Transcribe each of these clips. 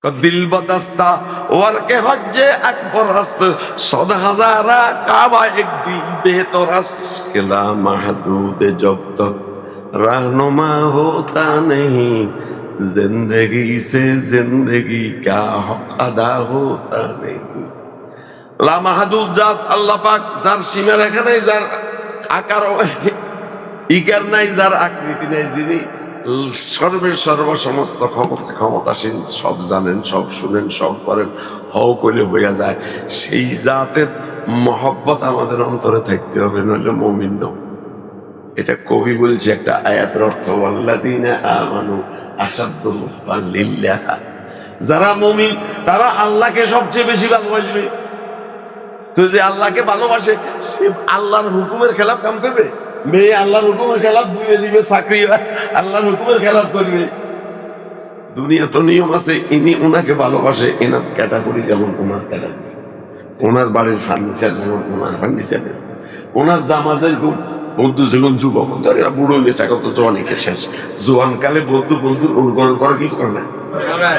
दिल बदस्ता और के हज्जे अकबर हस्त 100,000 काबा एक दिल बेतरस किला महदूद जब तक रहनुमा होता नहीं जिंदगी से जिंदगी का हक अदा होता नहीं। ला महदूद जात अल्लाह पाक जार सीमा रेखा नहीं, जार आकार इकार नहीं, जार आकृति नहीं, যিনি সর্ব সমস্ত ক্ষমতাসীন, সব জানেন, সব শুনেন, সব করেন, হও কইলে হইয়া যায়। সেই জাতের মহব্বত আমাদের অন্তরে থাকতে হবে, নইলে মুমিন নও। এটা কবি বলছে একটা আয়াতের অর্থ, আল্লাযীনা আমানু আশাদ্দু হুব্বান লিল্লাহ। যারা মুমিন তারা আল্লাহকে সবচেয়ে বেশি ভালোবাসবে। তো যে আল্লাহকে ভালোবাসে সে আল্লাহর হুকুমের খেলাফ কাম করবে? মেয়ে আল্লাহর হুকুমের খেলাফ দিবে, চাকরি আল্লাহর হুকুমের খেলাফ করবে। দুনিয়া তো নিয়ম আছে, ইনি ওনাকে ভালোবাসে, এনার ক্যাটাগরি যেমন ওনার ক্যাটাগরি, ওনার বাড়ির ফার্নিচার যেমন ওনার ফার্নিচার, ওনার জামা যেরকম, বন্ধু যখন যুবক, এরা বুড়ো গেছে, এখন তো জওয়ানিকে শেষ, জোয়ানকালে বন্ধু বন্ধুর অনুকরণ করে কি করে না?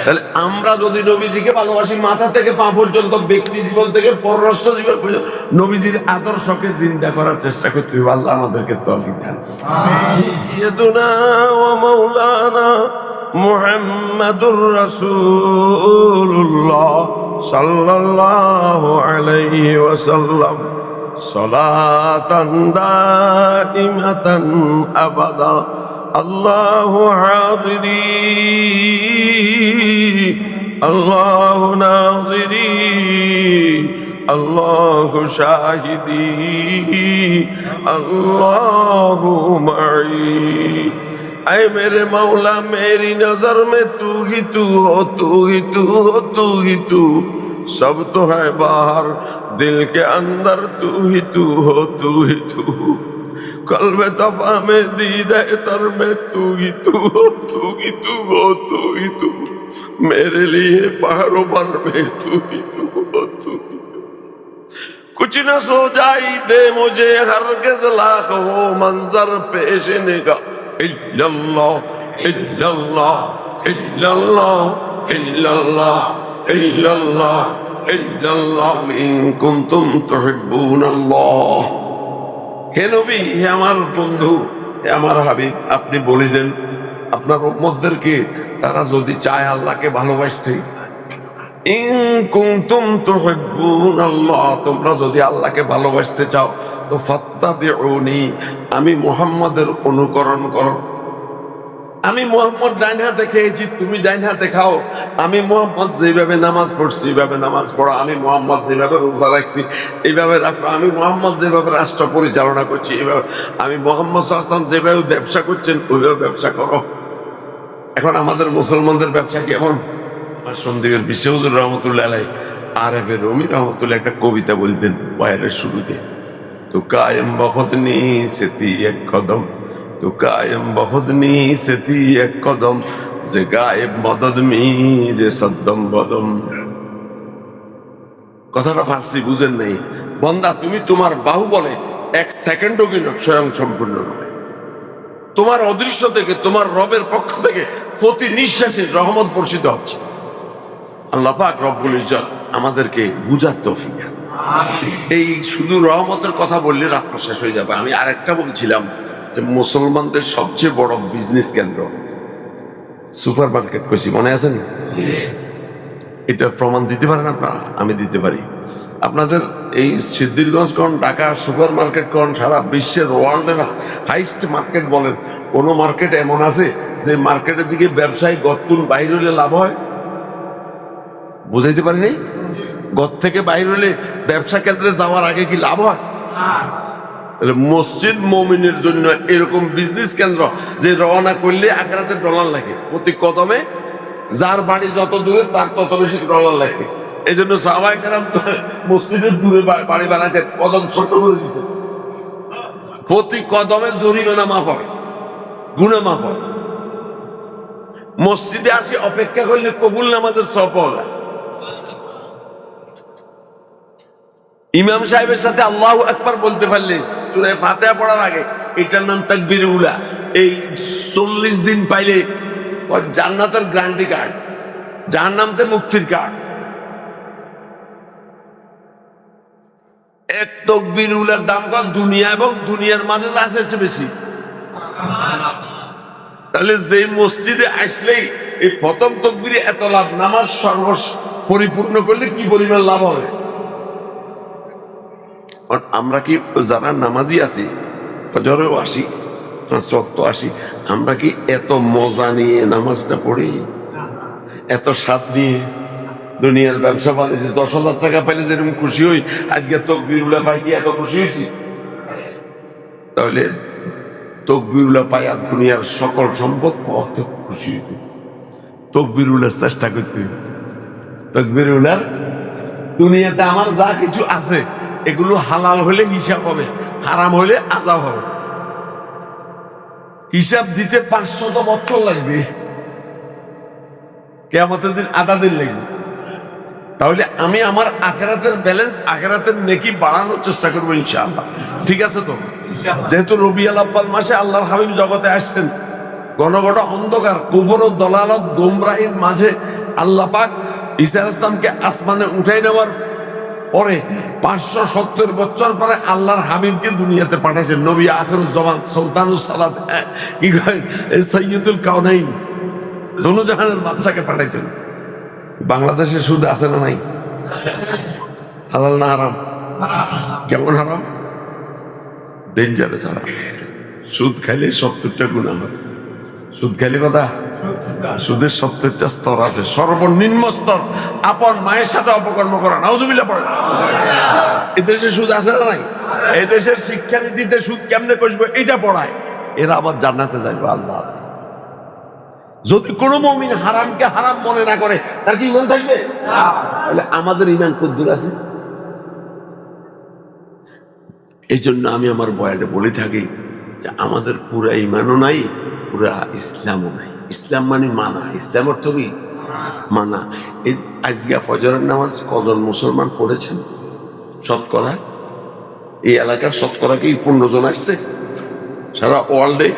তাহলে আমরা যদি নবীজিকে ভালোবাসি, মাথা থেকে পা পর্যন্ত, ব্যক্তি জীবন থেকে পররাষ্ট্র জীবন পর্যন্ত নবীজির আদর্শকে জিন্দা করার চেষ্টা করতে হবে। আল্লাহ আমাদেরকে তৌফিক দান। সাইয়্যিদুনা ওয়া মাওলানা মুহাম্মাদুর রাসূলুল্লাহ সাল্লাল্লাহু আলাইহি ওয়াসাল্লাম সালাতান দাইমাতান আবাদা। আল্লাহু হাদিরি আল্লাহু নাযিরি আল্লাহু শাহিদি আল্লাহু মাই। ऐ मेरे मौला मेरी नजर में तू ही तू हो, तू ही तू हो, तू ही तू, सब तो है बाहर दिल के अंदर, तू ही तू हो, तू ही तू, कल्बे तफा में दीदे तर में तू ही तू हो, तू ही तू हो, तू ही तू, मेरे लिए पहाड़ों पर में तू ही तू हो, तू ही तू, कुछ न सोचाई दे मुझे हरगिज़ लाख हो मंजर पेश निगाह, इल्लल्लाह इल्लल्लाह इल्लल्लाह इल्लल्लाह इल्लल्लाह इल्लल्लाह इन कुंतुम तुहिब्बुनाल्लाह। হে নবী, হে আমার বন্ধু, হে আমার হাবিব, আপনি বলে দেন আপনার উম্মতদেরকে, তারা যদি চায় আল্লাহকে ভালোবাসতে, ইন কুনতুম তুহিব্বুনাল্লাহ, তোমরা যদি আল্লাহকে ভালোবাসতে চাও তো ফাত্তাবিউনি, আমি মুহাম্মদের অনুকরণ করো। আমি মুহাম্মদ ডাইন হাতে খেয়েছি, তুমি ডাইন হাতে খাও। আমি মুহাম্মদ যেভাবে নামাজ পড়ছি এইভাবে নামাজ পড়ো। আমি মুহাম্মদ যেভাবে রোজা রাখছি এইভাবে রাখো। আমি মুহাম্মদ যেভাবে রাষ্ট্র পরিচালনা করছি এইভাবে, আমি মুহাম্মদ সাল্লাল্লাহু আলাইহি ওয়াসাল্লাম যেভাবে ব্যবসা করছেন ওইভাবে ব্যবসা করো। এখন আমাদের মুসলমানদের ব্যবসা কেমন? আমার সন্দীপের বিশ্ব হুজুর রহমতুল্লাহ আলাইহি আরবে রুমি রহমতুল্লাহ একটা কবিতা বলতেন বয়ানের শুরুতে, তো কায়েম বহুত নি সেতি এক কদম, তো কায়েম বহুত নি সেতি এক কদম, যে গায়েব মদদ মিরে সদ্দম বদম। কথাটা ফার্সি বুঝেন নেই? বন্দা তুমি তোমার বাহুবলে এক সেকেন্ডও কিন্তু স্বয়ং সম্পূর্ণ নয়। তোমার অদৃশ্য থেকে, তোমার রবের পক্ষ থেকে প্রতি নিঃশ্বাসে রহমত বর্ষিত হচ্ছে। আল্লাহ পাক রব্বুল ইজ্জত আমাদেরকে বুঝার তৌফিক দান। এই শুধু রহমতের কথা বললে রাত্র শেষ হয়ে যাবে। আমি আরেকটা বলছিলাম যে মুসলমানদের সবচেয়ে বড় বিজনেস কেন্দ্র সুপার মার্কেট, কইছি মনে আছেন? এটার প্রমাণ দিতে পারেন আপনারা? আমি দিতে পারি। আপনাদের এই সিদ্ধিরগঞ্জ কোন, ঢাকা সুপার মার্কেট কোন, সারা বিশ্বের ওয়ার্ল্ডের হাইস্ট মার্কেট বলেন, কোন মার্কেট এমন আছে যে মার্কেটের দিকে ব্যবসায়ী গতুন বাইর হইলে লাভ হয়? বুঝাইতে পারিনি? ঘর থেকে বাইর হলে ব্যবসা কেন্দ্রে যাওয়ার আগে কি লাভ হয়? তাহলে মসজিদ মুমিনের জন্য এরকম বিজনেস কেন্দ্র যে রওনা করলে আখেরাতে ডলার লাগে প্রতি কদমে, যার বাড়ি যত দূরে তার তত বেশি ডলার লাগে। এই জন্য সাহাবায়ে কেরাম তো মসজিদের দূরে বাড়ি বানাতে কদম ছোট করে দিত, প্রতি কদমে জরিমানা মাফ হবে, গুনাহ মাফ হবে। মসজিদে আসি অপেক্ষা করলে কবুল নামাজের সওয়াব পাওয়া যায়। ইমাম সাহেবের সাথে আল্লাহু আকবার বলতে পারলে সূরা ফাতিহা পড়ার আগে, এটার নাম তাকবীরে উলা, এই 40 দিন পাইলে জান্নাতের গ্যারান্টি কার্ড। জাহান্নামতে মুক্তির কাঠ। এক তকবীর উলের দাম কত দুনিয়া এবং দুনিয়ার মাঝে আছে হচ্ছে বেশি। তাহলে যে মসজিদে আসলেই এই প্রথম তকবীরে এত লাভ, নামাজ পরিপূর্ণ করলে কি পরিমাণ লাভ হবে। আমরা কি যারা নামাজি আছি, ফজরেও আসি, 5 ওয়াক্ত আসি, আমরা কি এত মজা নিয়ে নামাজটা পড়ি, এত স্বাদ নিয়ে? দুনিয়ার ব্যবসা বাণিজ্য 10,000 টাকা পাইলে যেরকম খুশি হই, আজকে তকবীরুল্লাহ পাই কি এত খুশি হয়েছি? তাহলে তকবীরুল্লাহ পাই আর দুনিয়ার সকল সম্পদ পাওয়াতে খুশি হইত। তকবীরুল্লাহ চেষ্টা করতে, তকবীরুল্লাহ দুনিয়াতে আমার যা কিছু আছে এগুলো হালাল হলে হিসাব হবে, হারাম হলে আযাব হবে। হিসাব দিতে 500 বছর লাগবে, কিয়ামতের দিন আধা দিন লাগবে। তাহলে আমি আমার আখিরাতের ব্যালেন্স, আখিরাতের নেকি বাড়ানোর চেষ্টা করবো ইনশাআল্লাহ। ঠিক আছে তো? যেহেতু রবিউল আউয়াল মাসে আল্লাহর হাবিব জগতে আসছেন, ঘন ঘন অন্ধকার, কুফর ও দলালত গোমরাহির মাঝে আল্লাহ পাক ঈসা আলাইহিস সালামকে আসমানে উঠাই নেওয়ার পরে 570 বছর পরে আল্লাহর হাবিবকে দুনিয়াতে পাঠাইছেন। নবী আখিরুজ জামান, সুলতানুস সালাত, কি কয়, সাইয়্যিদুল কাউনাইন, দোনোজাহানের বাদশাকে পাঠাইছেন। বাংলাদেশে সুদ আছে না নাই? হালাল না হারাম? কেমন হারাম? ডেঞ্জারাস হারাম। সুদ খাইলে 70টা গুনাহ হয়। সুদ খাইলে কথা, সুদের 70টা স্তর আছে। সর্বনিম্ন স্তর আপন মায়ের সাথে অপকর্ম করা, নাউজুবিল্লাহ পড়ে। এদেশে সুদ আছে না নাই? এদেশের শিক্ষানীতিতে সুদ কেমনে কষবে এটা পড়ায়। এরা আবার জান্নাতে যাইবে আল্লাহ। যদি কোনো মুমিন হারামকে হারাম মনে না করে, তার কি ইমান থাকবে? তাহলে আমাদের ইমান কদ্দুর আছে? এই জন্য আমি আমার বয়ানে বলে থাকি যে আমাদের পুরা ইমানও নাই, পুরা ইসলামও নাই। ইসলাম মানে মানা। ইসলাম অর্থ কি? মানা। এই আজকে ফজরের নামাজ কজন মুসলমান পড়েছেন? শতকরা এই এলাকার শতকরা কি 15 জন আসছে? সারা ওয়ার্ল্ডে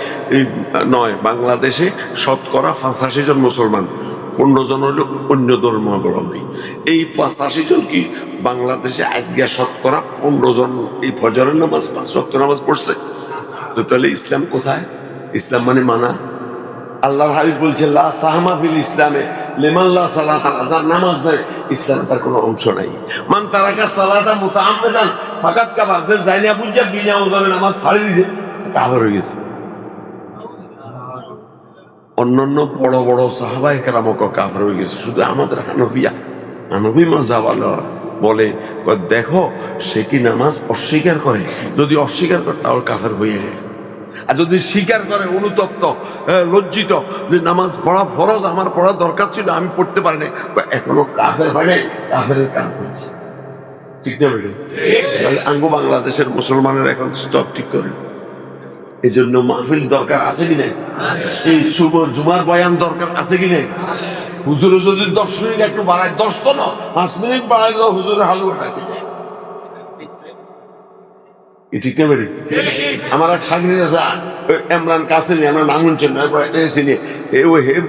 নয়, বাংলাদেশে শতকরা 85 জন মুসলমান, 15 জন হইল অন্য ধর্মাবলম্বী। এই 85 জন কি বাংলাদেশে আজকে শতকরা 15 জন এই ফজরের নামাজ 5 ওয়াক্ত নামাজ পড়ছে। তো তাহলে ইসলাম কোথায়? ইসলাম মানে মানা। আল্লাহর হাবিব বলছেন লা সাহমা ফিল ইসলামে লিমান লা সালাতা, যার নামাজ নাই ইসলামে তার কোনো অংশ নাই। মান তারাকা সালাতা মুতাআম্মিদান ফাকাত কাফার, যে জানি বুঝা বিনা ওজনে নামাজ ছাড়ি দিয়েছে কাফের হয়ে গেছে। অন্যান্য বড় বড় সাহাবায়ে কেরামও কাফের হয়ে গেছে। শুধু আমাদের হানফি মাযহাব বলে দেখো সে কি নামাজ অস্বীকার করে, যদি অস্বীকার করে তাহলে কাফের হয়ে গেছে। আর যদি স্বীকার করে, অনুতপ্ত, লজ্জিত যে নামাজ পড়া ফরজ, আমার পড়া দরকার ছিল, আমি পড়তে পারি না, এখনো কাফের হয় নাই, কাফের কাম করছে। ঠিক না বেটে? আঙ্গু বাংলাদেশের মুসলমানের এখন স্টক ঠিক করে। এই জন্য মাহফিল দরকার আছে কি নাই? এই শুভ জুমার বয়ান দরকার আছে কি নাই? হুজুরে যদি 10 মিনিট একটু বাড়ায়, 10 তো না 5 মিনিট বাড়ায় দাও, হুজুরের হালুয়াটা ঠিক নাই। ঠিক না বেটে? আমার এক সাগরিদ আছে ইমরান কাসেমি, আমরা নাম শুনছেন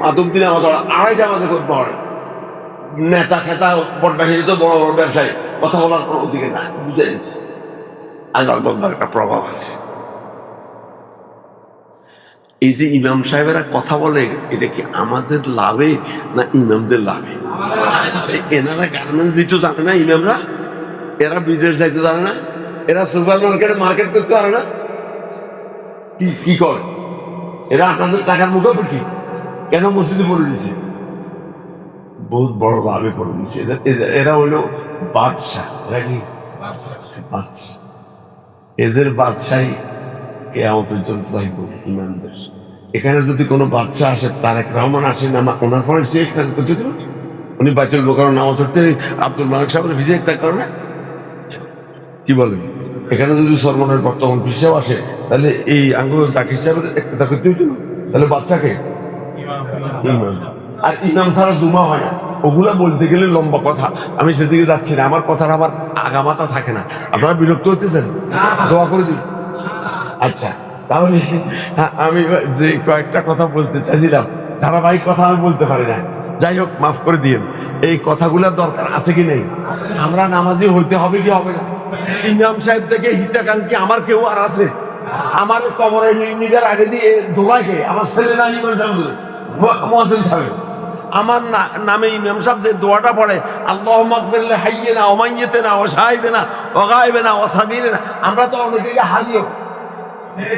মাধব দিনে আমার 2:30টা বাজে করতে পারে। নেতা খেতা বড্ডাশালী তো বড় বড় ব্যবসায়ী, কথা বলার কোনো দিকে না, বুঝে নিচ্ছে আল্লাহর বন্দার একটা প্রভাব আছে। এই যে ইমাম সাহেবেরা কথা বলে, এটা কি আমাদের লাভে না ইমামদের লাভে? এনারা গার্মেন্টস দিতে জানে না, ইমামরা এরা বিদেশ যাইতে জানে না, এরা সুপার মার্কেটে মার্কেট করতে পারে না, কি করে এরা? আপনাদের টাকার মুখোমুখি কেন মসজিদে পড়ে দিচ্ছে? বহুত বড় লাভে পড়ে দিচ্ছে। এরা হইলো বাদশাহ। এরা কি বাদশাহ? এদের বাদশাহী কিয়ামতের জন্য চাইব ইমানদের। এখানে যদি কোনো বাচ্চা আসে, তারেক রহমান আসেন, ওনার ফলে সে করতে দেব, উনি বাইতুল মোকাররমে নামাজ পড়তে আব্দুল মালিক সাহেবের ভিজে একটা করে না, কি বলেন? এখানে যদি সরমনের বর্তমান পিসাব আসে, তাহলে এই আঙ্গুল জাকির সাহেবের একটা করতে হইতো না, তাহলে বাচ্চাকে আর ইমাম ছাড়া জুমা হয় না। ওগুলা বলতে গেলে লম্বা কথা, আমি সেদিকে যাচ্ছি না, আমার কথার আবার আগামাতা থাকে না। আপনারা বিরক্ত হতেছেন? দোয়া করে দিন। আচ্ছা, তাহলে আমি যে কয়েকটা কথা বলতে চাইছিলাম, ধারাবাহিক কথা আমি বলতে পারি না। যাই হোক, মাফ করে দিয়েন। এই কথাগুলোর দরকার আছে কি নেই? আমরা নামাজি হইতে হবে কি হবে না? ইমাম সাহেব থেকে হিতাকাঙ্ক্ষী আমার কেউ আর আছে? আমার কবরে নিজের আগে দিয়ে দোলাকে আমার ছেলে না ইমাম সাহেব মুয়াজ্জিন সাহেব আমার নামে ইমাম সাহেব যে দোয়াটা পড়ে, আল্লাহুম্মা ইগফির লি হাইয়িনা ওয়া মাইয়িতিনা ওয়া শাহিদিনা ওয়া গায়বিনা ওয়া সাগীরিনা, আমরা তো অনেকেই হাজিও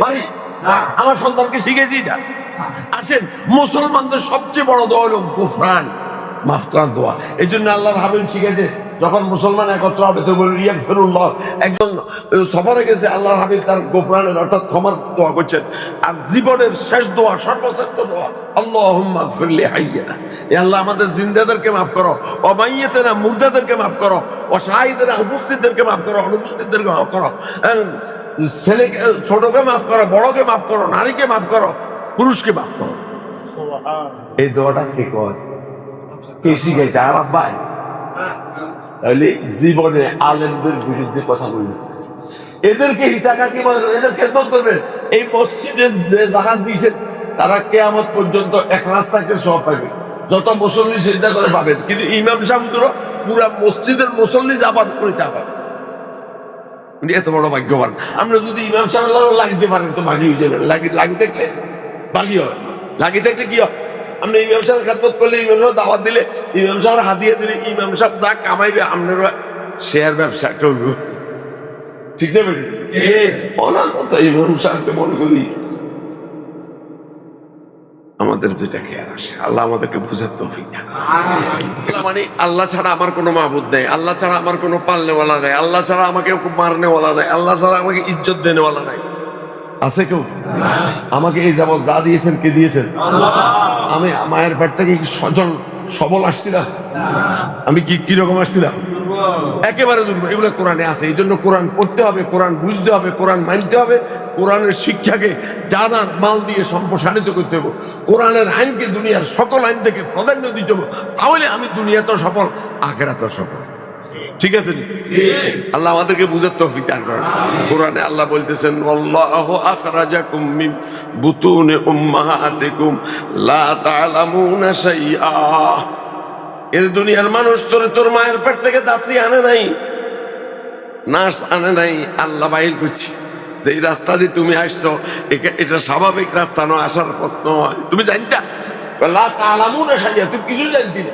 ভাই, আমার সন্তানকে শিখেছি এটা। আসেন, মুসলমানদের সবচেয়ে বড় দোয়া হলো গুফরান, মাফ করার দোয়া। এই জন্য আল্লাহর হাবিব শিখেছে, যখন মুসলমান একত্র হবে তো বলবে ইয়াগফিরুল্লাহ। একজন সফরে গেছে, আল্লাহর হাবিব তার গুফরানের অর্থাৎ ক্ষমার দোয়া করছেন। আর জীবনের শেষ দোয়া, সর্বশ্রেষ্ঠ দোয়া, আল্লাহুম্মা ইগফির লি হাইয়িনা, এ আল্লাহ আমাদের জিন্দাদেরকে মাফ করো, ওয়া মাইয়িতিনা মুর্দাদেরকে মাফ করো, ওয়া শাহিদিনা উপস্থিতদেরকে মাফ করো, অনুপস্থিতদেরকে মাফ করো, ছেলেকে ছোটকে মাফ করো, বড়কে মাফ করো, নারীকে মাফ করো, পুরুষকে মাফ করো। এই দোয়াটা কে কয়? কে শিখাইছে? আর ভাই, তাহলে জীবনে আলেমদের বিরুদ্ধে কথা বলবেন, এদেরকে হিতাকাঙ্ক্ষী মনে করবেন, এদের খেদমত করবেন। এই মসজিদে যে জাকাত দিয়েছেন তারা কিয়ামত পর্যন্ত একলাস থাকতে সওয়াব পাবে, যত মুসল্লি সিজদা করে পাবেন। কিন্তু ইমাম সাহেবরা পুরা মসজিদের মুসল্লি যাবার করিতে পাবে, উনি এত বড় ভাগ্যবান। আমরা যদি ইমাম সাহেব লাগিতে পারেন তো বাকি হয়ে যাবে। লাগি থাকলে বাকি হয়, লাগি থাকলে কি হয়? আপনি ইমাম সাহেব খেদমত করলে, ইমাম সাহেব দাওয়াত দিলে, ইমাম সাহেব হাদিয়া দিলে, ইমাম সাহেব যা কামাইবে আপনারা শেয়ার ব্যবসা করব, ঠিক না? অনার কথা ইমাম সাহেবকে মনে করি আমাদের যেটা খেয়াল আসে। আল্লাহ আমাদেরকে বুঝার তৌফিক দেন। মানে আল্লাহ ছাড়া আমার কোনো মাবুদ নেই, আল্লাহ ছাড়া আমার কোনো পালনেওয়ালা নেই, আল্লাহ ছাড়া আমাকে মারনেওয়ালা নাই, আল্লাহ ছাড়া আমাকে ইজ্জত দেনেওয়ালা নাই। আছে কেউ? আমাকে এই যাবৎ যা দিয়েছেন, কে দিয়েছেন? আমি মায়ের পেট থেকে সজল সবল আসছিলাম? আমি কিরকম আসছিলাম? একেবারে দুর্বল। এগুলো কোরআনে আছে। এই জন্য কোরআন পড়তে হবে, কোরআন বুঝতে হবে, কোরআন মানতে হবে, কোরআনের শিক্ষাকে জানার মাল দিয়ে সম্প্রসারিত করতে হবে, কোরআনের আইনকে দুনিয়ার সকল আইন থেকে প্রাধান্য দিতে হবে। তাহলে আমি দুনিয়াতেও সফল, আখিরাতেও সফল। ঠিক আছে? আল্লাহ আমাদেরকে বুঝার তৌফিক দান করেন। কোরআনে আল্লাহ বলতেছেন, আল্লাহু আখরাজাকুম মিন বুতুনি উম্মাহাতিকুম লা তা'লামুনা শাইআ। এর দুনিয়ার মানুষ তোর মায়ের পেট থেকে দাত্রী আনে নাই, নার্স আনে নাই, আল্লাহ বাইর করছি যে এই রাস্তা দিয়ে তুমি আসছো, এটা স্বাভাবিক রাস্তা নয়, আসার পথ নয়। তুমি জানতা লা তা'লামুনা শাইআ, তুমি কিছু জানতি না।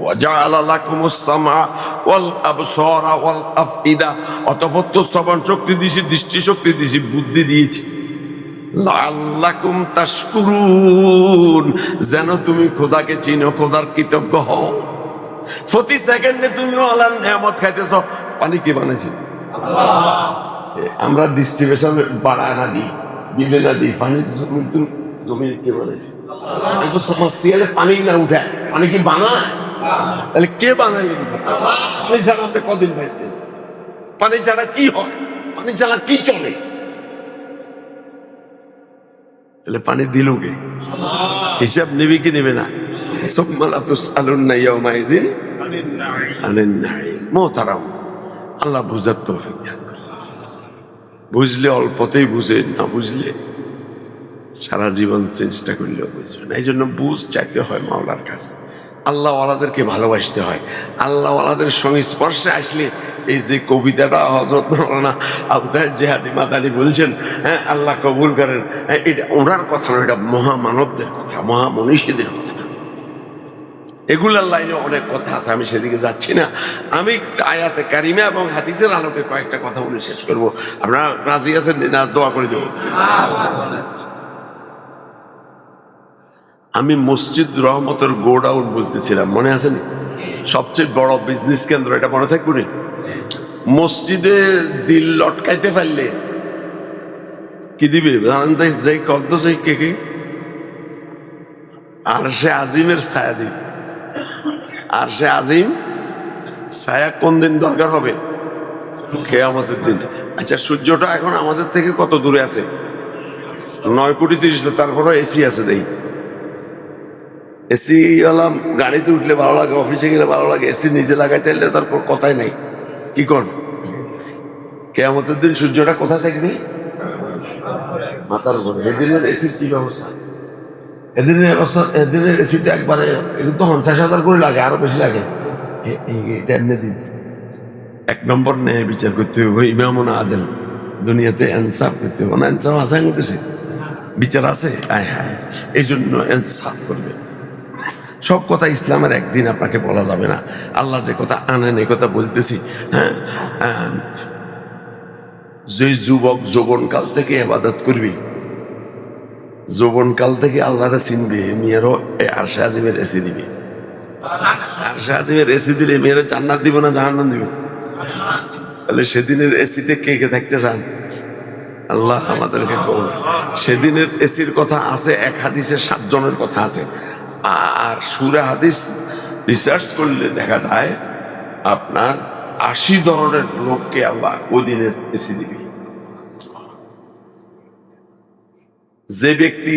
ওয়াজআলা লাকুমুস সামআ ওয়াল আবসারা ওয়াল আফইদা, অতঃপর তো শ্রবণ শক্তি দিয়েছি, দৃষ্টি শক্তি দিয়েছি, বুদ্ধি দিয়েছি। লাআল্লাকুম তাশকুরুন, যেন তুমি খোদাকে চিনো, খোদার কৃতজ্ঞ হও। প্রতি সেকেন্ডে তুমি আল্লাহর নিয়ামত খাইতেছ। পানি কে বানাইছে? আল্লাহ। আমরা ডিস্ট্রিবিউশন বাড়ায় না দিই, দিলে না দিই, পানি জমি কে বানাইছে? আল্লাহ। সমস্যা পানি না উঠায়, পানি কি বানায়? তাহলে কে বানাইলেন? পানি ছাড়া আপনি কদিন পাইছেন? পানি ছাড়া কি হয়? পানি ছাড়া কি চলে? তাহলে পানি দিল কে? হিসাব নেবে কি নেবে না? আল্লাহ বুঝার তৌফিক দান করেন। বুঝলে অল্পতেই বুঝে, না বুঝলে সারা জীবন চেষ্টা করলেও বুঝবেন। এই জন্য বুঝ চাইতে হয় মাওলার কাছে। আল্লাহ ওয়ালাদেরকে ভালোবাসতে হয়। আল্লাহ ওয়ালাদের সংস্পর্শে আসলে, এই যে কবিতাটা হযরত মাওলানা আবু তাহের জিহাদি মাদানী বলছেন, হ্যাঁ আল্লাহ কবুল করেন, এটা ওনার কথা নয়, এটা মহামানবদের কথা, মহামনীষীদের কথা। এগুলার লাইনে অনেক কথা আছে, আমি সেদিকে যাচ্ছি না। আমি আয়াতে কারিমা এবং হাদিসের আলোকে কয়েকটা কথা বলে শেষ করবো। আপনারা রাজি আছেন না? দোয়া করে দেবো। আমি মসজিদ রহমতের গোডাউন বলতেছিলাম, মনে আছে? সবচেয়ে বড় বিজনেস কেন্দ্র, এটা মনে থাকবো নি? মসজিদে দিল লটকাইতে পারলে কি দিবে জানেন? তাই যাই কত যাই কে কে আর সে আজিমের ছায়া দিবে। আর সে আজিম ছায়া কোন দিন দরকার হবে? কিয়ামতের দিন। আচ্ছা, সূর্যটা এখন আমাদের থেকে কত দূরে আছে? 9,30,00,000। তারপরে এসি আছে, দেই এসি ওয়ালা গাড়িতে উঠলে ভালো লাগে, অফিসে গেলে ভালো লাগে, এসি নিজে লাগাইতে হলে তারপর কথাই নাই। কি কর? কিয়ামতের দিন সূর্যটা কোথায় থাকবে? মাথার উপরে। সেদিনের এসির কি ব্যবস্থা? এদিনের এসিতে একবারে তো 50,000 করে লাগে, আরো বেশি লাগে। এটা এমনি দিন 1 নম্বর নেয় বিচার করতে হবে, ইমামুন আদেল। দুনিয়াতে ইনসাফ করতে হবে না, ইনসাফ আসাই উঠেছে, বিচার আছে। আয় হায়, এই জন্য ইনসাফ করবে। সব কথা ইসলামের একদিন আপনাকে বলা যাবে না। আল্লাহ যে কথা আনেন এই কথা বলতেছি। হ্যাঁ, যে যুবক যৌবনকাল থেকে ইবাদত করবি, যৌবনকাল থেকে আল্লাহরে চিনবে, মেয়েরও আরশে আজিমের এসি দিবে। আরশে আজিমের এসি দিলে মেয়েরও জান্নাত দিব না জাহান্নাম দিব? তাহলে সেদিনের এসিতে কে কে থাকতে চান? আল্লাহ আমাদেরকে বলুন। সেদিনের এসির কথা আছে এক হাদিসে 7 জনের কথা আছে, আর সূরা হাদিস রিসার্চ করলে দেখা যায় আপনার 80 ধরনের লোককে আল্লাহ ওদিনের এসি দিবে। যে ব্যক্তি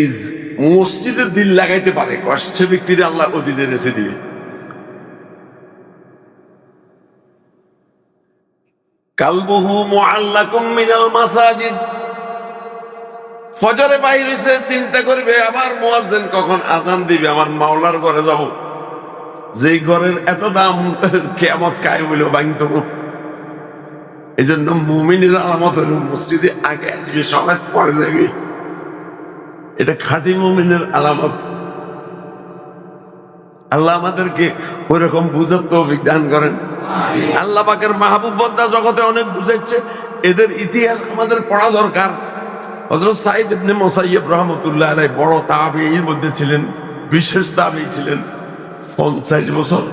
মসজিদে দিল লাগাইতে পারে সে ব্যক্তির আল্লাহ ওদিনের এসে দিবে। কালবুহু মুআল্লাকুম মিনাল মাসাজিদ, ফজরে বাইর হইছে চিন্তা করবে আমার মুয়াজ্জিন কখন আজান দিবে, আমার মাওলার ঘরে যাব। যেই ঘরের এত দাম কিয়ামত কায়েম হইল ভাঙতে। এই জন্য মুমিনের আলামত হইল মসজিদে আগে আসবে, সবাই পরে যাবে। এটা খাঁটি মুমিনের আলামত। আল্লাহ আমাদেরকে ওই রকম বুঝার তৌফিক দান করেন। আল্লাহ পাকের মাহবুব বান্দা জগতে অনেক বুঝাচ্ছে, এদের ইতিহাস আমাদের পড়া দরকার। হযরত সাঈদ ইবনে মুসাইয়্যিব রাহমাতুল্লাহ আলাইহি বড় তাবেঈর মধ্যে ছিলেন, বিশেষ তাবেঈ ছিলেন। 50 বছর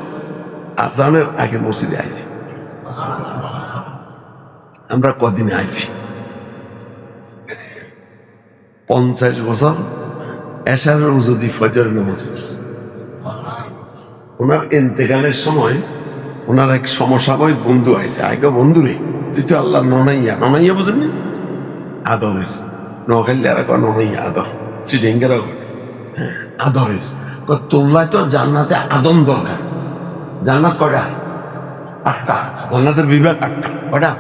আজানের আগে মসজিদে আইছি। আমরা কদিনে আইছি? 50 বছর এশারের উজুদি ফজরের নামাজ পড়ছি। ওনার ইন্তেকালের সময় ওনার এক সমসাময়িক বন্ধু আইছে, আগে বন্ধু রে তুই তো আল্লাহ ননাইয়া, ননাইয়া বুঝেন না? আদরের নখাইলে ননাইয়া আদর, চিডিঙ্গেরা আদরের তোল্লায় তো জান্নাতে আদম দরকার। জান্নাত কয়টা? 8টা। জান্নাতের বিভাগ 8টা। কয়টা?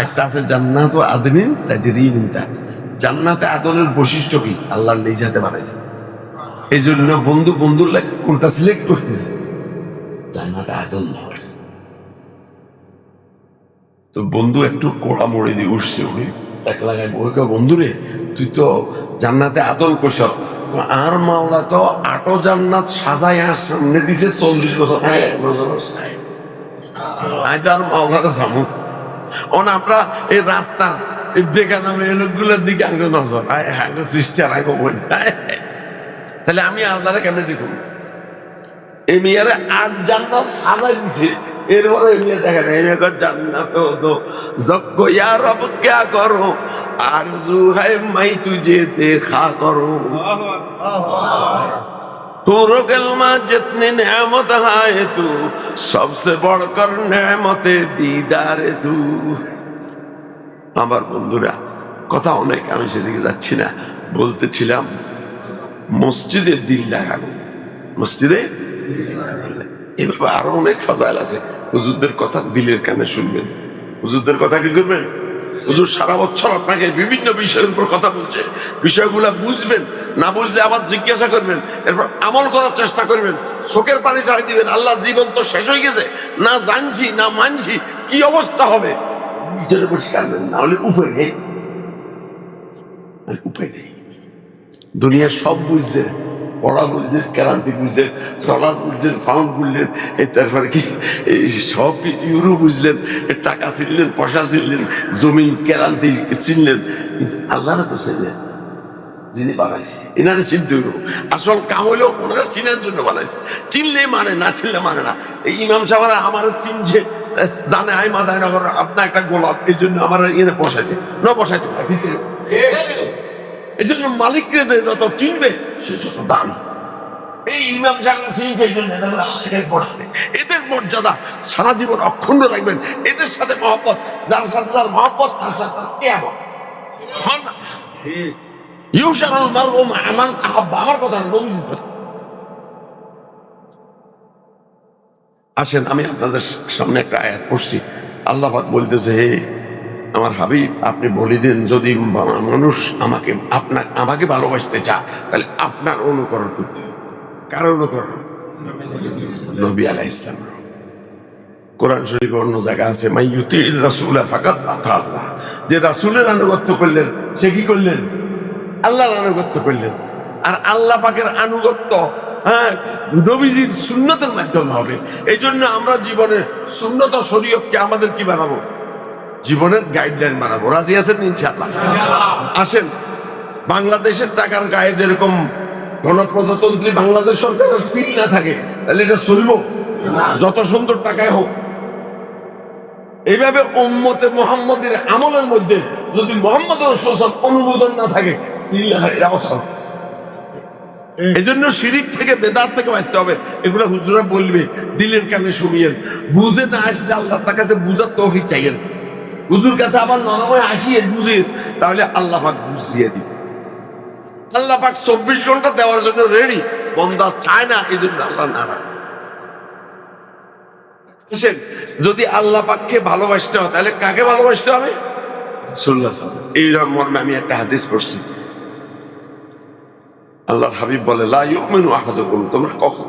একটা আছে জান্নাত ও আদমিন তাজরি মিন তাহতিহা। জান্নাতে আদমের বৈশিষ্ট্য কি? আল্লাহ নিজে বানাইছে। এই জন্য বন্ধু বন্ধুর লাগে কোনটা সিলেক্ট করতেছে? জান্নাতে আদম। তো বন্ধু একটু কোড়া মোড়ে দিয়ে উঠছে, উনি এক লাগায় বলকে বন্ধু রে তুই তো জান্নাতে আদম কোষ, আর মাওলা তো 8 জান্নাত সাজায় সামনে দিছে 40 বছর। আমি তো আর মাওলাটা জামু আমরা এই রাস্তা লোকগুলোর দিকে আগে নজর সিস্টার আগে বই। তাহলে আমি আল্লাহরে কেমনে দেখুন? এই মেয়েরা 8 জান্নাত সাজাই দিছে, এরপরে এই মেয়ে দেখা যায় জান্নাত যজ্ঞ ইয়া রব ক্যা করো আরজু है मैं तुझे देखा करो पूरो कलमा जितनी नेमत है तू सबसे बढ़कर नेमते दीदारे तू। আমার বন্ধুরা কথা অনেক, আমি সেদিকে যাচ্ছি না। বলতেছিলাম মসজিদে দিল লাগানো, মসজিদে এভাবে আরো অনেক ফাজাইল আছে। হুজুরদের কথা দিলের কানে শুনবেন। হুজুরদের কথা কি করবেন? হুজুর সারা বছর আপনাকে বিভিন্ন বিষয়ের উপর কথা বলছে, বিষয়গুলো বুঝবেন, না বুঝলে আবার জিজ্ঞাসা করবেন, এরপর আমল করার চেষ্টা করবেন, চোখের পানি ছাড়ি দিবেন। আল্লাহ জীবন তো শেষ হয়ে গেছে, না জানছি না মানছি, কি অবস্থা হবে? না হলে উপায় নেই, উপায় নেই। দুনিয়ার সব বুঝছেন, পড়া বুঝলেন, ক্রান্তি বুঝলেন, ডলার বুঝলেন, পাউন্ড বুঝলেন, তারপরে কি সব ইউরো বুঝলেন, টাকা চিনলেন, পয়সা চিনলেন, জমি ক্রান্তি চিনলেন, কিন্তু আল্লাহরা তো চিনলেন যিনি বানাইছে। এনারে চিনতে হইল। আসল কাম হইলো ওনারা চিনার জন্য বানাইছে। চিনলে মানে, না চিনলে মানে না। এই ইমাম সাহেবরা আমার চিনছে, জানে আই মাদায় নগর আপনার একটা গোলাপ, এই জন্য আমার এনে বসাইছে, না বসাইতে ঠিক। এই জন্য মালিককে যে যত চিনবে সে যত দামি। এই ইমাম সাহেবরা চিনছে, এদের মর্যাদা সারা জীবন অক্ষুণ্ণ রাখবেন। এদের সাথে মহব্বত, যার সাথে যার মহব্বত তার সাথে কেমন আমার কথা আসেন। আমি আপনাদের সামনে একটা আয়াত পড়ছি। আল্লাহ পাক বলতেছে, হে আমার হাবিব আপনি বলে দেন, যদি মানুষ আমাকে ভালোবাসতে চায় তাহলে আপনার অনুকরণ করতে হবে। কার অনুকরণ? নবী আলাইহিস সালাম। কোরআন শরীফে অন্য জায়গা আছে, মাইয়ুতির রাসূলা ফাকাদ আতা আল্লাহ, যে রাসূলের আনুগত্য করলেন সে কি করলেন? আল্লাহর আনুগত্য করলেন। আর আল্লাহ পাকের আনুগত্য নবীজির সুন্নতের মাধ্যমে হবে। এই জন্য আমরা জীবনের সুন্নত শরীয়তকে আমাদের কি বানাবো? জীবনের গাইডলাইন বানাবো। রাজি আছেন ইনশাআল্লাহ? আসেন, বাংলাদেশের টাকার গায়ে যেরকম গণপ্রজাতন্ত্রী বাংলাদেশ সরকারের সিল না থাকে তাহলে এটা চলবো? যত সুন্দর টাকায় হোক। এইভাবে উম্মতে মুহাম্মদের আমলের মধ্যে যদি মুহাম্মদ রাসূলুল্লাহ অনুমোদন না থাকে, সিল না থাকে, এটা অসম্ভব। এই জন্য শিরিক থেকে বেদাত থেকে বাঁচতে হবে। এগুলো হুজুরা বলবে, দিলের কানে শুনিয়েন। বুঝে না আসলে আল্লাহ তার কাছে বুঝার তৌফিক চাইয়েন। হুজুর কাছে আবার নরমে আসিয়ে বুঝেন, তাহলে আল্লাহ পাক বুঝ দিয়ে দিবে। আল্লাহ পাক 24 ঘন্টা দেওয়ার জন্য রেডি, বান্দা চায় না, এই জন্য আল্লাহ নারাজ। যদি আল্লাহ পাককে ভালোবাসতে হয় তাহলে কাকে ভালোবাসতে হবে? রাসূলুল্লাহ সাল্লাল্লাহু আলাইহি ওয়াসাল্লাম। এই মর্মে আমি একটা হাদিস পড়ছি। আল্লাহর হাবিব বলে, লা ইউমিনু আহাদুকুম, তোমরা কখন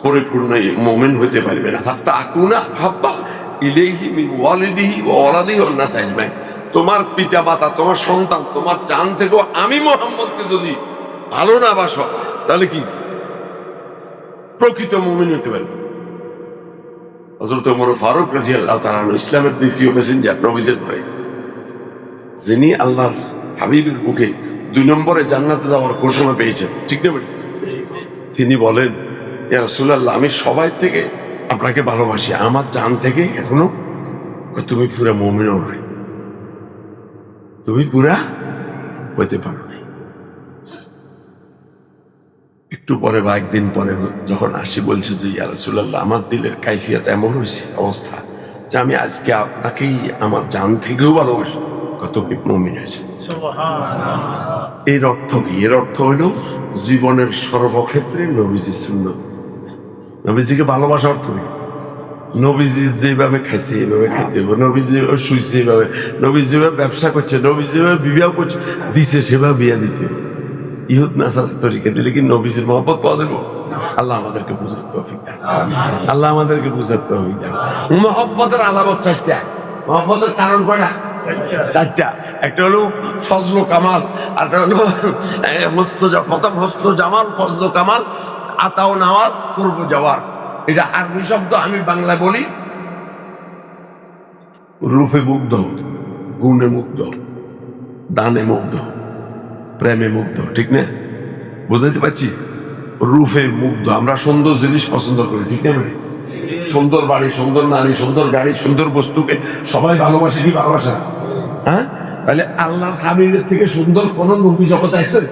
পরিপূর্ণ মুমিন হইতে পারবে না হাত্তা আকুনা হাব্বা ইলাইহি মিন ওয়ালিদিহি ওয়া ওয়ালাদিহি ওয়ান নাস আজমাইন। তোমার পিতা মাতা, তোমার সন্তান, তোমার জান থেকেও আমি মুহাম্মদকে যদি ভালো না বাসো তাহলে কি প্রকৃত মুমিন হইতে পারবে? হযরত ওমর ফারুক রাদিয়াল্লাহু তাআলা ইসলামের দ্বিতীয় মেসেঞ্জার নবীদের পরে, যিনি আল্লাহর হাবিবের মুখে 2 নম্বরে জান্নাতে যাওয়ার ঘোষণা পেয়েছেন, ঠিক না? তিনি বলেন, ইয়া রাসূলুল্লাহ, আমি সবাই থেকে আপনাকে ভালোবাসি, আমার জান থেকে এখনো। তুমি পুরা মুমিনও নয়, তুমি পুরা হইতে পারো নাই। একটু পরে বা একদিন পরে যখন আসি, বলছে যে ইয়া রাসূলুল্লাহ, আমার দিলের কাইফিয়ত এমন হয়েছে, অবস্থা, যে আমি আজকে আপনাকেই আমার জান থেকেও ভালোবাসি। কত মুমিন হয়েছে। এর অর্থ কি? এর অর্থ হইল জীবনের সর্বক্ষেত্রে নবীজির সুন্নাত, নবীজিকে ভালোবাসা। অর্থ কি? নবীজি যেভাবে খাইছে এইভাবে খাইতে হবে, নবীজি শুইছে এইভাবে, নবীজি যেভাবে ব্যবসা করছে, নবীজি যেভাবে বিবাহ করছে, দিছে সেভাবে বিয়া দিতে হবে। ইহুদ নাসারার তরিকা দিলে কি নবীজির মহব্বত পাওয়া যাবে? আল্লাহ আমাদেরকে বুঝার তৌফিক দেন। আল্লাহ আমাদেরকে বুঝার তৌফিক দেন। মহব্বতের আলামত 4টা। মহব্বতের কারণ কয়টা? 4টা। একটা হলো ফজল কামাল, আর একটা হলো প্রথম হস্ত জামাল, ফজল কামাল, আতাও নাওয়াজ, করবো যাওয়ার। এটা আরবি শব্দ, আমি বাংলা বলি রূপে মুগ্ধ, গুণে মুগ্ধ, দানে মুগ্ধ, প্রেমে মুগ্ধ, ঠিক না? বুঝাইতে পারছি? রূপে মুগ্ধ, আমরা সুন্দর জিনিস পছন্দ করি, ঠিক না? সুন্দর বাড়ি, সুন্দর নারী, সুন্দর গাড়ি, সুন্দর বস্তুকে সবাই ভালোবাসে কি ভালোবাসা? হ্যাঁ, তাহলে আল্লাহর হাবিবের থেকে সুন্দর কোন নবী জগতে আছে?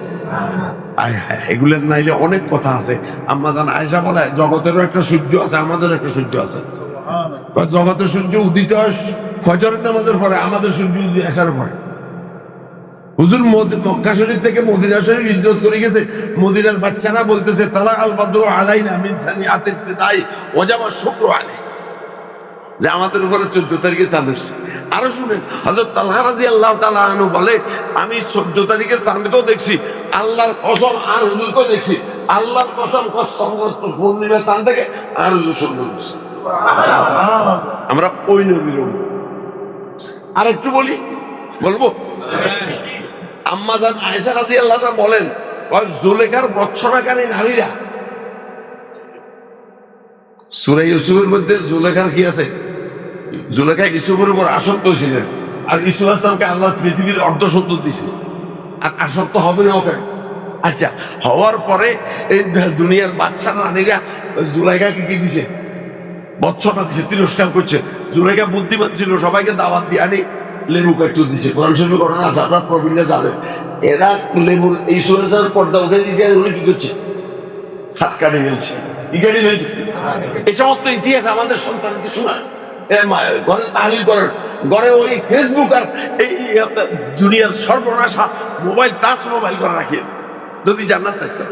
এগুলোর নাইলে অনেক কথা আছে। আম্মা জান আয়েশা বলে, জগতেরও একটা সূর্য আছে, আমাদেরও একটা সূর্য আছে। জগতের সূর্য উদিত হয় ফজরের নামাজের পরে, আমাদের সূর্য উদিত আসার পরে। হুজুর মক্কা শরীফ থেকে মদিনা শরীফ হিজরত করে গেছে, মদিনার বাচ্চারা বলতেছে, তালা আল বদরু আলাইনা মিন সানিআতিল বিদাই ওয়াজাবা শুকরু আলাইহি, যে আমাদের উপরে 14 তারিখে চাঁদ এসেছে। আরো শুনেন, হযরত তালহা রাদিয়াল্লাহু তাআলা আনহু বলে, আমি 14 তারিখে চাঁদকেও দেখছি, আল্লাহর কসম, আর হুজুরকেও দেখছি। আল্লাহর কসম, পূর্ণিমা চাঁদ থেকে আর হুজুর সুন্দর। আমরা ওই নবীর। আর একটু বলবো, আম্মা জান আয়েশা রাদিয়াল্লাহু তাআলা বলেন, জুলেখার বচ্চনাকারী নারীরা, সূরা ইউসুফের মধ্যে জুলেখার কি আছে? জুলেখা ইউসুফের উপর আসক্ত ছিলেন, আর ইউসুফ আসলামকে আল্লাহ পৃথিবীর অর্ধসত্তর দিছে, আর আসক্ত হবে না ওকে। আচ্ছা, হওয়ার পরে এই দুনিয়ার বাচ্চা নারীরা জুলেখাকে কি দিছে? বচ্চনা দিছে, তিরস্কার করছে। জুলেখা বুদ্ধিমান ছিল, সবাইকে দাওয়াত দিয়ে আনি লেবু কাটতে দিছে। কোরআন শরীফের ঘটনা আছে, আপনার প্রবীণরা যাবে। এরা লেবুর এই সুরেশার পর্দা উঠে দিয়েছে, উনি কি করছে? হাত কাটে ফেলছে। কি কাটে ফেলছে? এই সমস্ত ইতিহাস আমাদের সন্তানকে শোনায়, ঘরে তাহলিল করেন, ঘরে ওই ফেসবুক আর এই দুনিয়ার সর্বনাশা মোবাইল, টাচ মোবাইল করে রাখেন। যদি জান্নাত চাইতেন,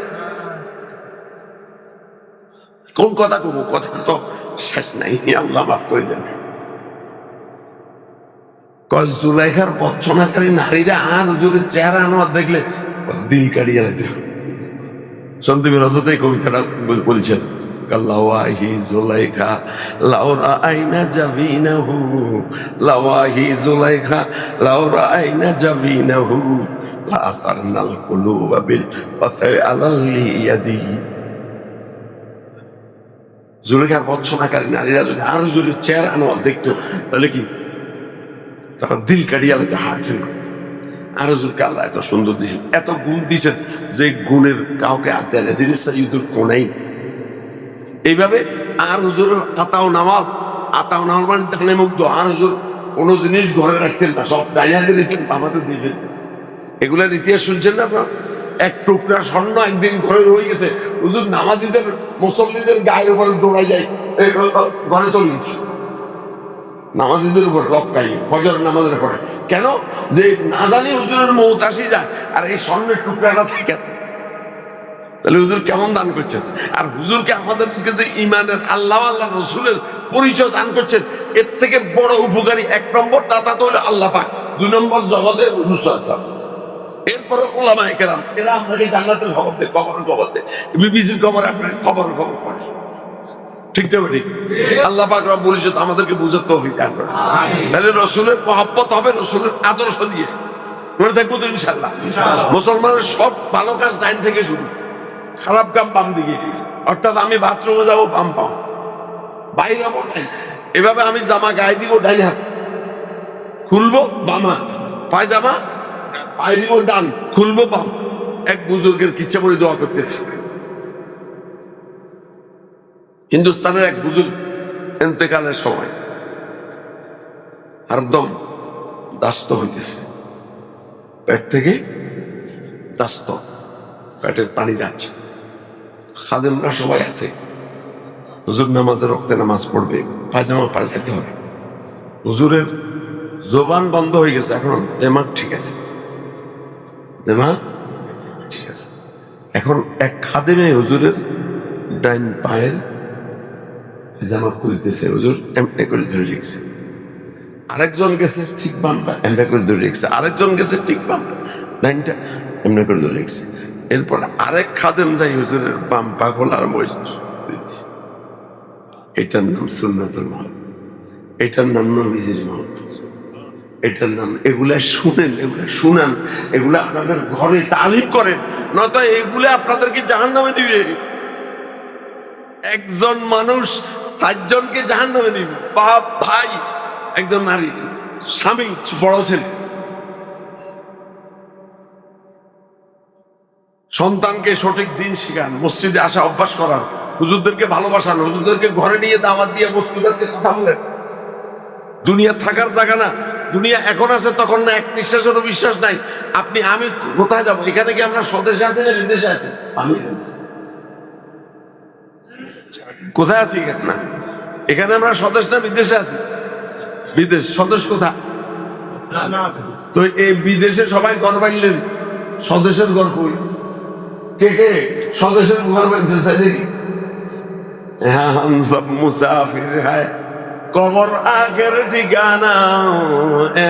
কোন কথা কব, কথা তো শেষ নাই, আল্লাহ মাফ করে দেন। জুলাইখার বচ্চনাকারী নারীরা আর হুজুরের চেহারা আনোয়ার দেখলে দিল কাড়িয়ে যেত। সন্দীপ রজত এই কবিতাটা বলছেন, লাওয়াহি জুলাইখা লাউরা আইনা জাবিনাহু, লাওয়াহি জুলাইখা লাউরা আইনা জাবিনাহু, লাসারনাল কুলুবা বিল ওয়াতাই আলাল ইয়াদি। জুলেখার বচ্চনাকারী নারীরা যদি আরো যদি চেহারা আনোয়ার দেখতো তাহলে কি তারা দিল কাড়িয়ে আলাদা হাত ফেল করত। আরো জুলকে আল্লাহ এত সুন্দর দিয়েছেন, এত গুণ দিয়েছেন যে গুণের কাউকে হাত দেয় না, জিনিসটা ইউদুর কোনাই। এইভাবে আর হুজুরের আতাও নামাল মানে দানে মুগ্ধ। আর হুজুর কোনো জিনিস ঘরে রাখতেন না, সব ডাইনাতে দিতেন, আমাদের দিয়ে ফেলতেন। এগুলার ইতিহাস শুনছেন না আপনার? এক টুকরা স্বর্ণ একদিন ঘরে রয়ে গেছে, হুজুর নামাজিদের মুসল্লিদের গায়ের উপরে দৌড়াই যায়, ঘরে চলিয়েছে নামাজিদের উপর রক্তাই ফজর নামাজের পরে। কেন? যে না জানি হুজুরের মৌত আসি যায় আর এই স্বর্ণের টুকরাটা থেকে আছে। তাহলে হুজুর কেমন দান করছেন? আর হুজুরকে আমাদের যে ইমানের আল্লাহ আল্লাহ রসুলের পরিচয় দান করছেন, এর থেকে বড় উপকারী এক নম্বর দাতা তো হলো আল্লাহ পাক, দুই নম্বর জগতের হুজুর সাল্লাল্লাহু আলাইহি ওয়াসাল্লাম, এরপরে ওলামায়ে কেরাম। এরা আপনাকে জান্নাতের খবর দেয়, কবরের খবর দেয়, বিবিসির খবর আপনাকে খবরের খবর পড়ে। ঠিক না ঠিক? আল্লাহ পাক রব্বুল ইজ্জত আমাদেরকে বুঝার তৌফিক দান করে। তাহলে রসুলের মহব্বত হবে রসুলের আদর্শ দিয়ে, মনে থাকবো তো ইনশাআল্লাহ। মুসলমানের সব ভালো কাজ ডাইন থেকে শুরু, খারাপ কাম বাম দিকে। অর্থাৎ আমি বাথরুমে যাবো বাম পাও, বাইরে যাবো ডাইন, এভাবে আমি জামা গায়ে দিব ডাইন হাত, খুলবো বামা, পায়জামা পায়ে দিব ডান, খুলবো বাম। এক বুজুর্গের কিচ্ছা বলে দোয়া করতেছে। হিন্দুস্তানের এক বুজুর্গ ইন্তেকালের সময় হরদম দাস্ত হইতেছে, পেট থেকে দাস্ত, পেটের পানি যাচ্ছে। খাদেমরা সবাই আছে, হুজুর নামাজের রক্তে নামাজ পড়বে, পায়জামা পাল্টাতে হবে। হুজুরের জবান বন্ধ হয়ে গেছে, এখন দেমাগ ঠিক আছে, দেমাগ ঠিক আছে। এখন এক খাদেমে হুজুরের ডাইন পায়ের জামা খুলতেছে, হুজুর এমনি করে ধরে রেখেছে। আরেকজন গেছে ঠিক বামটা এমনি করে ধরে রেখেছে, আরেকজন গেছে ঠিক বামটা ডাইনটা এমনি করে ধরে রেখেছে। এরপর আরেক খাদেম যাই হুজুরের বাম পা খোলার বসে। এটার নাম সুন্নাতুল মাহফুজ, এটার নাম নবীজির মাহফুজ, এটার নাম। এগুলা শুনেন, এগুলা শুনান, এগুলা আপনাদের ঘরে তালিম করেন, নয়তো এগুলা আপনাদেরকে জাহান্নামে দিবে। একজন মানুষ 7 জনকে জাহান্নামে দিবে। বাপ ভাই, একজন নারী, স্বামী, বড় ছেলে, সন্তানকে সঠিক দিন শিখান, মসজিদে আসা অভ্যাস করান, হুজুরদেরকে ভালোবাসান, হুজুরদেরকে ঘরে নিয়ে দাওয়াত দিয়ে মসজিদকে কথা বলেন। দুনিয়া থাকার জায়গা না, দুনিয়া এখন আছে তখন না, এক নিঃশ্বাসেরও বিশ্বাস নাই। আমি কোথায় যাবো? এখানে কি আমরা স্বদেশে আছি না বিদেশে আছি? আমি কোথায় আছি? না, এখানে আমরা স্বদেশ না বিদেশে আছি? বিদেশ। স্বদেশ কোথায়? তো এই বিদেশে সবাই ঘর বাঁধলেন, স্বদেশের ঘর কই? কে কে স্বদেশের ঘর বাঁধছে? দেখি। হ্যাঁ, হাম সব মুসাফির হ্যায়, কবর আখের ঠিকানা,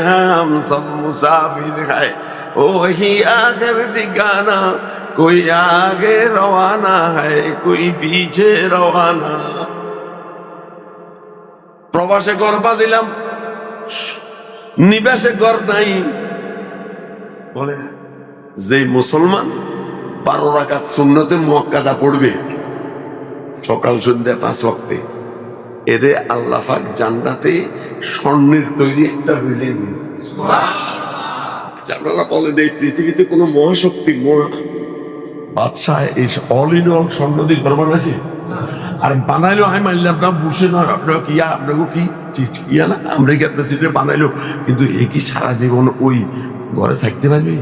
হাম সব মুসাফির হ্যায়, ওহি আখের ঠিকানা, কোই আগে রওয়ানা হ্যায়, কোই পিছে রওয়ানা। প্রবাসে ঘর বাঁধিলাম, নিবাসে ঘর নাই। বলে যে মুসলমান 12 রাকাত সুন্নতে মুআক্কাদা পড়বে সকাল সন্ধ্যা 5 ওয়াক্তে, এরে আল্লাহ পাক জান্নাতে স্বর্ণের তৈরি একটা বিল্ডিং। আপনারা বলেন এই পৃথিবীতে কোনো মহাশক্তি বাদশাহ এই অল ইন অল স্বর্ণ দিয়ে ঘর বানাইছে? আর বানাইলো আমি মানলাম না, বসে না আপনার কি আপনাকে কি ইয়া না আমেরিকার প্রেসিডেন্ট বানাইলো, কিন্তু এ কি সারা জীবন ওই ঘরে থাকতে পারবে?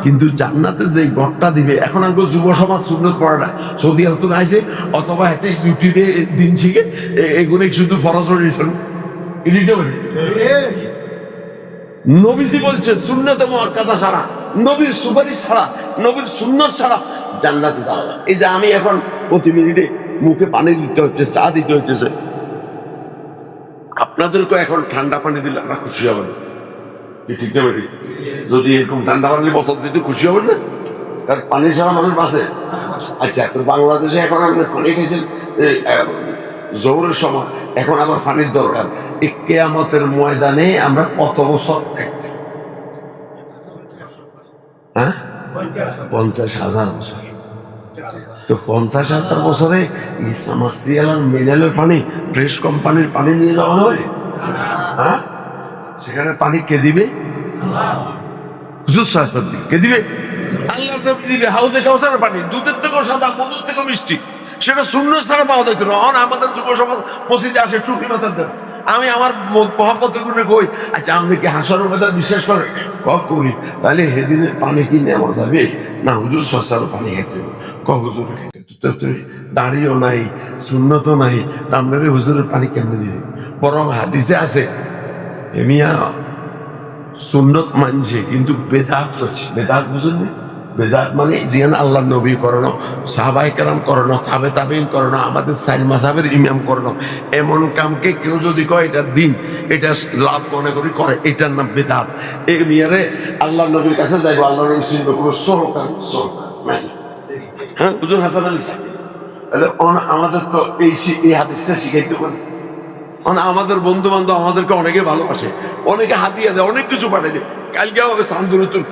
কিন্তু জান্নাতে যে ঘরটা দিবে, এখন আমাকে যুব সমাজ সুন্নত পড়াটা সৌদি আরব আইছে, অথবা হাতে ইউটিউবে দিন শিখে এগুলো শুধু ফরজ নবীজি বলছে সুন্নতে মুআক্কাদা ছাড়া, নবীর সুপারিশ ছাড়া, নবীর সুন্নত ছাড়া জান্নাতে যাওয়া যায়। এই যে আমি এখন প্রতি মিনিটে মুখে পানি দিতে হচ্ছে, চা দিতে হচ্ছে, আপনাদেরকে এখন ঠান্ডা পানি দিলে আমরা খুশি হবেন। ঠিক না বেটি? যদি এরকম ঠান্ডা পানি বোতল দিতে খুশি হবেন না? কারণ পানি ছাড়া মানুষ বাঁচে। আচ্ছা, তো বাংলাদেশে এখন আপনি পানি খেয়েছেন জোহরের সময়, এখন আবার পানির দরকার। এই কিয়ামতের ময়দানে আমরা কত বছর থাকতে? হ্যাঁ, 50,000 বছর। তো 50,000 বছরে মিনারেল পানি, ফ্রেশ কোম্পানির পানি নিয়ে যাওয়া হবে? হ্যাঁ, সেখানে পানি কে দিবে? হুজুর সাহেব কে দিবে? আল্লাহ দিবে। হাউজে কাউসারের পানি দুধের থেকেও সাদা, মধুর থেকেও মিষ্টি। সেটা শূন্য ছাড়া পাওয়া যেত না। আমাদের যুব সমাজ মসজিদে আসে চুটি মাথার দেন। আমি আমার মহাপতের গুণে কই, আচ্ছা আপনি কি হাসরের মধ্যে বিশ্বাস করেন? করি। তাহলে সেদিনের পানি কি নেওয়া যাবে না? হুজুর সস্তার পানি খেতে হুজুর তুমি দাঁড়িয়েও নাই, শূন্যতও নাই, তা আপনাদের হুজুরের পানি কেমনে দিবে? বরং হাদিসে আছে এমিয়া সুন্নত মানছে কিন্তু বেদাত করছে। বেদাত বুঝুন? বেদাত মানে যেখানে আল্লাহ নবী করানো, সাহাবাই কেরাম করানো, তাবে তাবিন করানো, আমাদের সাইন মাসাবের ইমাম করানো এমন কামকে কেউ যদি কয় এটা দিন, এটা লাভ মনে করি করে, এটার নাম বেদাত। এই মিয়ারে আল্লাহ নবীর কাছে যাইবো, আল্লাহ নবী শিখবে কোনো সরকার নাই। হ্যাঁ, হুজুর হাসান আলী তাহলে আমাদের তো এই হাদিসটা শিখাইতে পারে। আমাদের বন্ধু বান্ধব আমাদেরকে অনেকে ভালোবাসে, অনেকে হাতিয়া দেয়, অনেক কিছু পাঠিয়ে দেয়। কালকে হবে সান্দুরতুল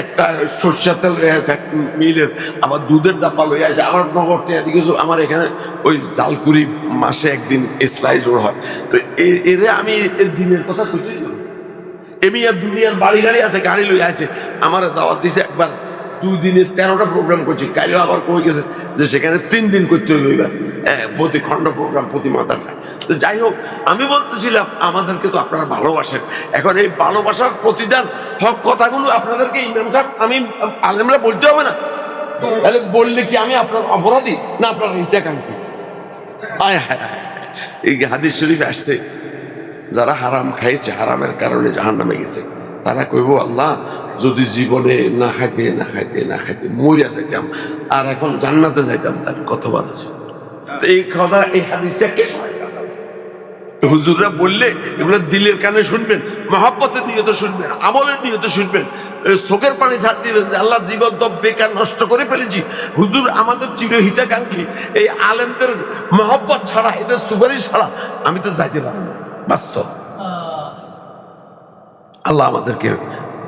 একটা সরষের তেল মিলের আবার দুধের ডাব্বা লইয়া আছে আমার নগর থেকে কিছু। আমার এখানে ওই জালকুড়ি মাসে একদিন ইসলাই জোর হয়। তো এরে আমি এর দিনের কথা কইতেই এমনি আর দুনিয়ার বাড়ি গাড়ি আছে, গাড়ি লইয়া আছে। আমার দাওয়াত দিছে একবার 2 দিনের 13টা প্রোগ্রাম করছি। কাইলেও আবার কই গেছে যে সেখানে 3 দিন করতে হইল এবার, প্রতি খণ্ড প্রোগ্রাম, প্রতি মাতার। তো যাই হোক, আমি বলতেছিলাম আমাদেরকে তো আপনারা ভালোবাসেন। এখন এই ভালোবাসার প্রতিদান হক কথাগুলো আপনাদেরকে ইমাম সাহেব আমি আলেমরা বলতে হবে না? তাহলে বললে কি আমি আপনার অপরাধী না আপনার ইন্তেকামী? আয় হায়, এই হাদিস শরীফ আসছে যারা হারাম খাইছে, হারামের কারণে জাহান্নামে গেছে, তারা কইব আল্লাহ যদি জীবনে না খাইতে মরিয়া যাইতাম আর এখন জান্নাতে যাইতাম, তার কত ভালো আছে। তো এই কথা, এই হাদিসটা কে হুজুররা বললে এগুলো দিলের কানে শুনবেন, মহব্বতের নিয়তে শুনবেন, আমলের নিয়তে শুনবেন, চোখের পানি ছাড় দিবেন যে আল্লাহ জীবন তো বেকার নষ্ট করে ফেলেছি। হুজুর আমাদের চিরহিতাকাঙ্ক্ষী এই আলেমদের মহব্বত ছাড়া, এদের সুপারিশ ছাড়া আমি তো যাইতে পারবো না। বাস্তব। আল্লাহ আমাদেরকে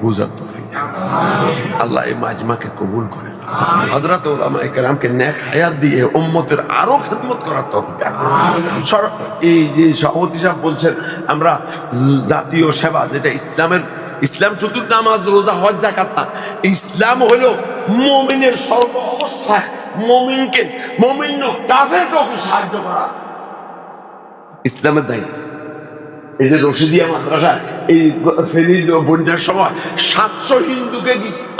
বুঝার তৌফিক দেন। আল্লাহ এই মাজমাকে কবুল করেন। হযরত উলামায়ে কেরামকে নেক হায়াত দিয়ে উম্মতের আরো খিদমত করার তৌফিক দান করুন। এই যে সভাপতি সাহেব বলছেন আমরা জাতীয় সেবা, যেটা ইসলাম শুধু নামাজ, রোজা, হজ, যাকাত না। ইসলাম হলো মুমিনের সর্ব অবস্থায় মুমিন কাফেরকে সাহায্য করা ইসলামের দায়িত্ব। এই যে রশিদিয়া মাদ্রাসা এই ফেনীর বন্যার সময় 700 হিন্দুকে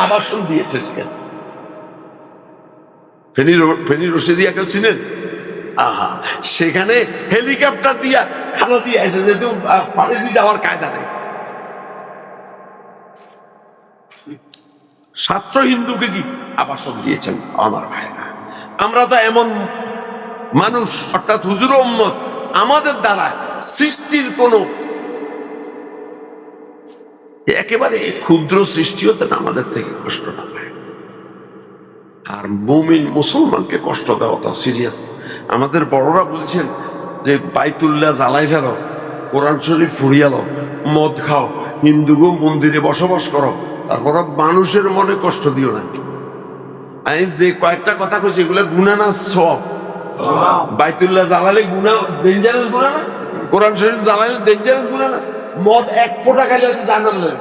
আবাসন দিয়েছে। ফেনীর রশিদিয়া কেউ চিনেন? সেখানে হেলিকপ্টার দিয়া খানা দিয়ে আসে, যেহেতু পানি দিয়ে যাওয়ার কায়দা নেই। 700 হিন্দুকে আবাসন দিয়েছেন আমার ভাইরা। আমরা তো এমন মানুষ, অর্থাৎ হুজুর উম্মত, আমাদের দ্বারা সৃষ্টির কোনো একেবারে ক্ষুদ্র সৃষ্টি হতে না আমাদের থেকে কষ্ট না পায়। আর মুমিন মুসলমানকে কষ্ট দেওয়া তো সিরিয়াস। আমাদের বড়রা বলছেন যে বাইতুল্লাহ জ্বালাই ফেলো, কোরআন শরীফ ফুরিয়ালো, মদ খাও, হিন্দুগো মন্দিরে বসবাস করো, তারপর মানুষের মনে কষ্ট দিও না। আমি যে কয়েকটা কথা কইছি এগুলো গুনাহ না সওয়াব? বাইতুল্লাহ জ্বালালে গুনাহ, ডেঞ্জারাস গুনাহ না? কোরআন শরীফ জ্বালালে ডেঞ্জারাস গুনাহ না? মদ 1 ফোঁটা খাইলে জাহান্নামে যাবে।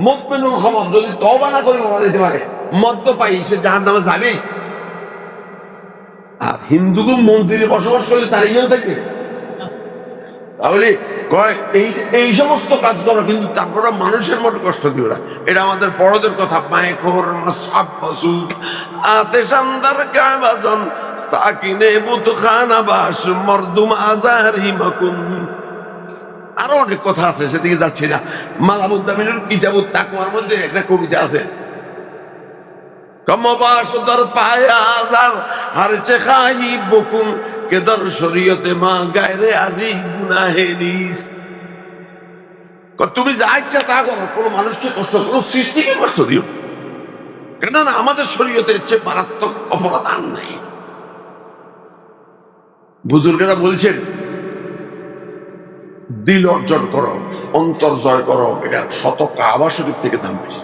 মদ পেনুন খবর যদি তওবা না করে মারা যেতে পারে, মদ তো পাই, সে জাহান্নামে যাবে। আর হিন্দুগো মন্দিরে বসবাস করলে তার ইমান থাকবে? তাহলে এই সমস্ত কাজ করো, কিন্তু তারপরে মানুষের মতো কষ্ট দিও না। এটা আমাদের বড়দের কথা। মায়ে খবর আতেশানদার কাবাজন সাকিনে বুতখানা বাস মরদুম আজারি মাকুন। আরো অনেক কথা আছে, সেদিকে যাচ্ছি না। মালামুদ্দামিনের কিতাবুত তাকওয়ার মধ্যে একটা কবিতা আছে, কমবাসদর পায়া আজার হার চেখাহি বকুন কেদর শরীয়তে মা গায়রে আজি গুনাহে নিস। তুমি যা ইচ্ছা তা করো, কোনো মানুষকে কষ্ট, কোনো সৃষ্টিকে কষ্ট দিও, কেননা আমাদের শরীয়তে চেয়ে মারাত্মক অপরাধ আর নাই। বুজুর্গেরা বলছেন দিল অর্জন করো, অন্তর জয় করো, এটা শত কাবা শরীফ থেকে দাম বেশি।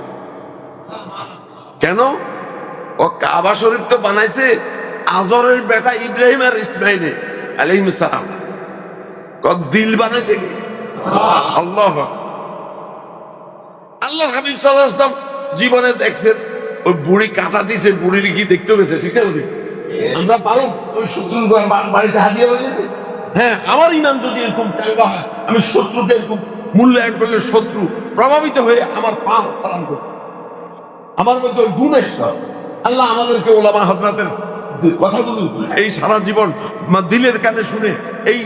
কেন? ও কাবা শরীফ তো বানাইছে আজরের বেটা ইব্রাহিম আর ইসমাইলে আলাইহিস সালাম। দিল বানাইছে কি? আল্লাহ। আল্লাহ হাবিব সাল্লাল্লাহু আলাইহি ওয়াসাল্লাম জীবনে দেখছেন ওই বুড়ি কাটা দিছে, বুড়ির কি দেখতে গেছে, ঠিক না? আমরা পারো ওই শত্রুর বাড়িতে হাতিয়ে বাজিয়েছে? হ্যাঁ, আমার ইমান যদি এরকম চাঙ্গা হয়, আমি শত্রুকে এরকম মূল্যায়ন করলে শত্রু প্রভাবিত হয়ে আমার পা সালাম করবে, আমার মধ্যে ওই গুণ আসতে হবে। আল্লাহ আমাদেরকে ওলামা হযরতের কথাগুলো এই সারা জীবন দিলের কানে শুনে এই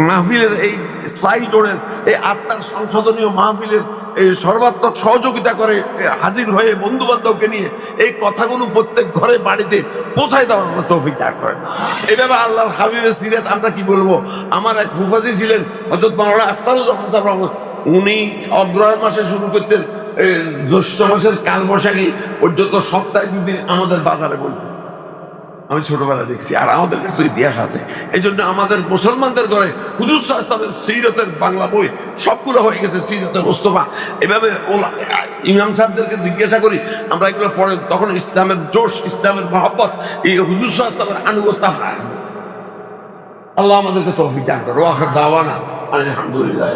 মাহফিলের এই স্লাইডের এই আত্মার সংশোধনীয় মাহফিলের এই সর্বাত্মক সহযোগিতা করে হাজির হয়ে বন্ধু বান্ধবকে নিয়ে এই কথাগুলো প্রত্যেক ঘরে বাড়িতে পৌঁছায় দেওয়ার আল্লাহ তৌফিক দান করেন। এইভাবে আল্লাহর হাবিবের সিরাত আমরা কি বলবো। আমার এক ফুফাজি ছিলেন হযরত মাওলানা আফতারুজ্জামান সাহেব, উনি অগ্রহায়ণ মাসে শুরু করতেন, জ্যৈষ্ঠ মাসের কাল বৈশাখী পর্যন্ত সপ্তাহে 2 দিন আমাদের বাজারে বলতেন। আমি ছোটবেলা দেখছি, আর আমাদের কাছে ইতিহাস আছে। এই জন্য আমাদের মুসলমানদের ঘরে হুজুর সাল্লাল্লাহু আলাইহি ওয়াসাল্লামের সিরতের বাংলা বই সবগুলো হয়ে গেছে সিরতে মুস্তাফা। এভাবে ইমাম সাহেবদেরকে জিজ্ঞাসা করি আমরা, এগুলো পড়ে তখন ইসলামের জোশ, ইসলামের মহব্বত, এই হুজুর সাল্লাল্লাহু আলাইহি ওয়াসাল্লামের আনুগত্য আমরা আসবে। আল্লাহ আমাদেরকে তৌফিক দান করুন। ওয়া আখির দাওয়ানা আলহামদুলিল্লাহ।